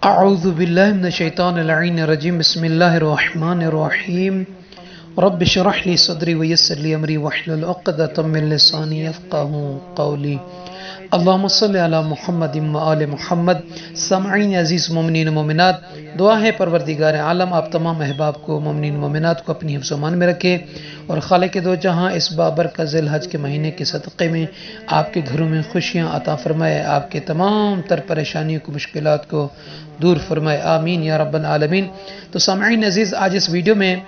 अऊज़ु बिल्लाहि मिनश शैतानिर रजीम बिस्मिल्लाहिर रहमानिर रहीम रब्बि इश्रह ली सदरी व यस्सिर ली अमरी वहलुल उक़दतम मिन लिसानी यफ़क़हू क़ौली। अल्लाहुम्मा सल्लि अला मुहम्मदिन व आले मुहम्मद। सामईन अज़ीज़ मोमिनीन मोमिनात, दुआ है परवरदिगार आलम आप तमाम अहबाब को मोमिनीन मोमिनात को अपनी हिफ्ज़ मान में रखे और खालिक दो जहां इस बाबरकत ज़िलहज के महीने के सदक़े में आपके घरों में खुशियाँ अता फरमाए, आपके तमाम तर परेशानियों को मुश्किलात को दूर फरमाए, आमीन या रब्बल आलमीन। तो सामईन अज़ीज़, आज इस वीडियो में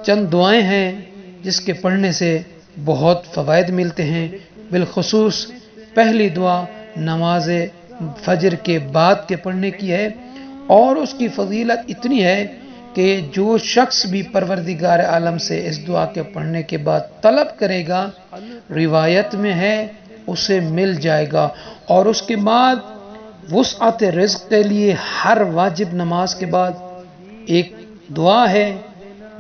चंद दुआएं हैं जिसके पढ़ने से बहुत फ़वाइद मिलते हैं। बिलखुसूस पहली दुआ नमाज फजर के बाद के पढ़ने की है और उसकी फजीलत इतनी है कि जो शख्स भी परवरदिगार आलम से इस दुआ के पढ़ने के बाद तलब करेगा, रिवायत में है उसे मिल जाएगा। और उसके बाद वुसअत रिज़्क़ के लिए हर वाजिब नमाज के बाद एक दुआ है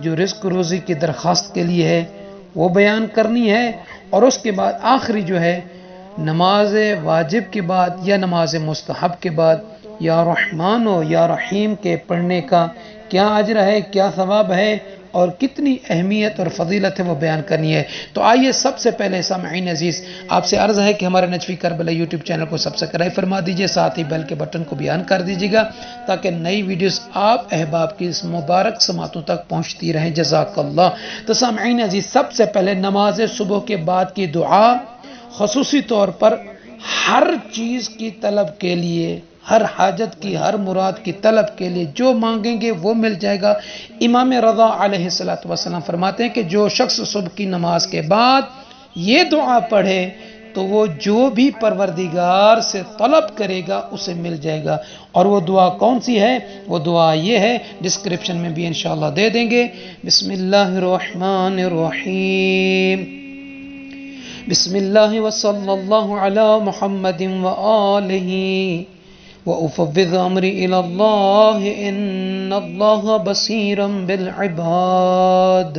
जो रिज़्क़ रोज़ी की दरख्वास्त के लिए है, वो बयान करनी है। और उसके बाद आखिरी जो है नमाज वाजिब के बाद या नमाज मुस्तहब के बाद या रहमान व या रहीम के पढ़ने का क्या अजर है, क्या सवाब है और कितनी अहमियत और फजीलत है वो बयान करनी है। तो आइए सबसे पहले सामईन अजीज़, आपसे अर्ज़ है कि हमारे नजफ़ी करबला यूट्यूब चैनल को सब्सक्राइब फरमा दीजिए, साथ ही बेल के बटन को भी ऑन कर दीजिएगा ताकि नई वीडियोस आप अहबाब की इस मुबारक समातों तक पहुँचती रहें। जज़ाकल्लाह। तो सामईन अजीज़, सबसे पहले नमाज सुबह के बाद की दुआ ख़ुसूसी तौर पर हर चीज़ की तलब के लिए, हर हाजत की, हर मुराद की तलब के लिए जो मांगेंगे वो मिल जाएगा। इमाम रज़ा अलैहिस्सलातु वस्सलाम फरमाते हैं कि जो शख्स सुबह की नमाज के बाद ये दुआ पढ़े तो वो जो भी परवरदिगार से तलब करेगा उसे मिल जाएगा। और वो दुआ कौन सी है? वो दुआ ये है, डिस्क्रिप्शन में भी इंशाअल्लाह दे देंगे। बिस्मिल्लाहिर रहमानिर रहीम, बिस्मिल्लाहि व सल्लल्लाहु अला मुहम्मदिन व आलिहि व उफ़व्विज़ु अमरी इलल्लाह इन्नल्लाह बसीरम बिल इबाद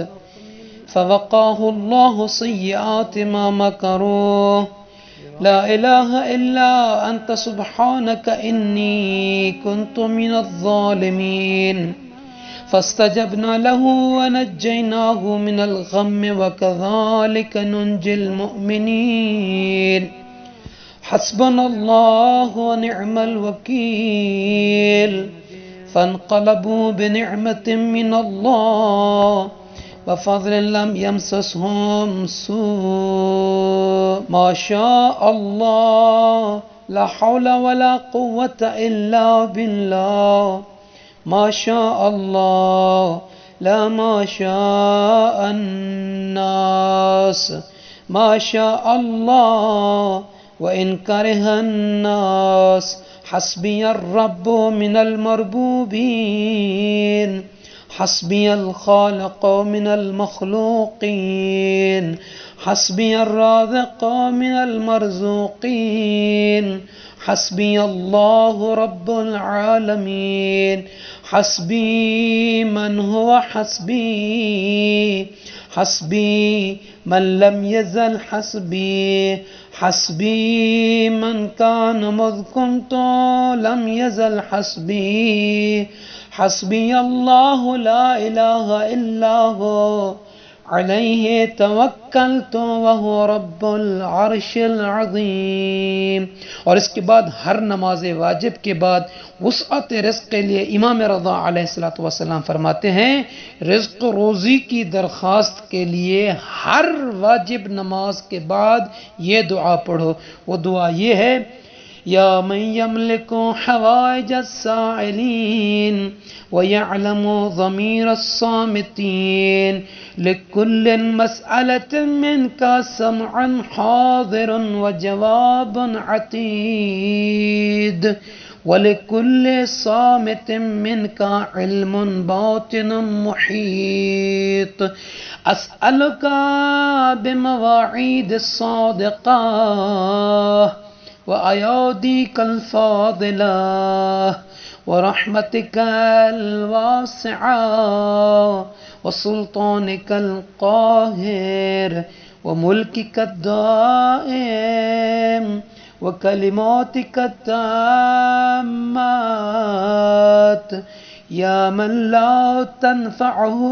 फ़वक़ाहुल्लाहु सय्यिआति मा मकरू ला इलाहा इल्ला अंत सुब्हानक इन्नी कुन्तु मिनज़ ज़ालिमीन फ़स्तजबना लहू व नज्जयनाहू मिनल ग़म्मि व कज़ालिक नुंजिल मुअमिनीन हस्बनल्लाहु व निअमल वकील फ़न्क़लबू बिनिअमतिन मिनल्लाह व फ़ज़लिन लम यमससहुम सू माशाअल्लाह ला हौला वला कुव्वता इल्ला बिल्लाह माशाअल्लाह ला माशाअन नास माशाअल्लाह व इन करिहन नास हस्बियर रब्बु मिनल मरबूबीन हस्बियल खालिक़ु मिनल मखलूक़ीन हस्बियर राज़िक़ु मिनल मरज़ूक़ीन हस्बियल्लाहु रब्बुल आलमीन हस्बी मन हुवा हस्बी हस्बी मन लम यज़ल हस्बी हस्बी मन कान मुज़ कुन्तु लम यज़ल हस्बी हस्बी अल्लाहु ला इलाहा इल्ला हु अलैहि तवक्कलतु व हुवा रब्बुल अर्शिल अज़ीम। और इसके बाद हर नमाज वाजिब के बाद वुसअत रिज़्क़ के लिए इमाम रज़ा अलैहिस्सलातु वस्सलाम फरमाते हैं, रिज़्क़ रोज़ी की दरख्वास्त के लिए हर वाजिब नमाज के बाद ये दुआ पढ़ो। वो दुआ ये है, या मन यमलिकु हवाइजस साइलीन व यअलमु ज़मीरस सामितीन लिकुल्लिन मसअलतिन मिनका समअन हाज़िरुन व जवाबुन अतीद व लिकुल्लि सामितिन मिनका इल्मुन बातिनुन मुहीत अस्अलुका बिमवाईदिस सादिक़ा व अयादिकल फ़ाज़िला व रहमतिकल वासिआ व सुल्तानिकल क़ाहिर व मुल्किकद दाइम व कलिमातिक ताम्मात या मन ला तनफ़अहु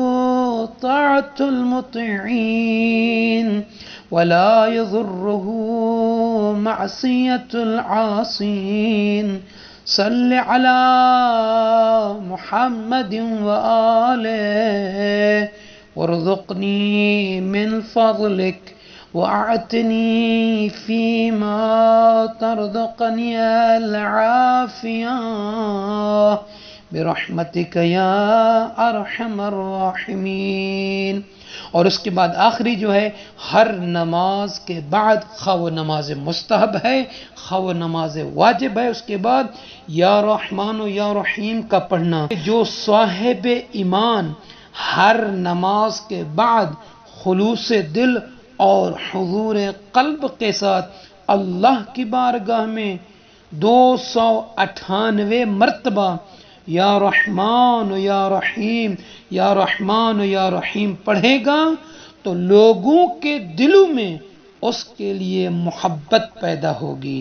ताअतुल मुतिईन वला यज़ुर्रुहु मअसियतुल आसीन सल्लि अला मुहम्मदिन व आलिहि वरज़ुक़नी मिन फ़ज़लिक वअतनी फ़ीमा तरज़ुक़नी अल आफ़िया बिरहमतिक या अरहमर राहिमीन। और उसके बाद आखिरी जो है, हर नमाज के बाद खा वो नमाज मुस्तहब है खा वो नमाज वाजिब है, उसके बाद या रहमान या रहीम का पढ़ना। जो साहिब ईमान हर नमाज के बाद खुलूस दिल और हुजूर कल्ब के साथ अल्लाह की बारगाह में 298 मरतबा या रहमान या रहीम या रहमान या रहीम पढ़ेगा तो लोगों के दिलों में उसके लिए मोहब्बत पैदा होगी।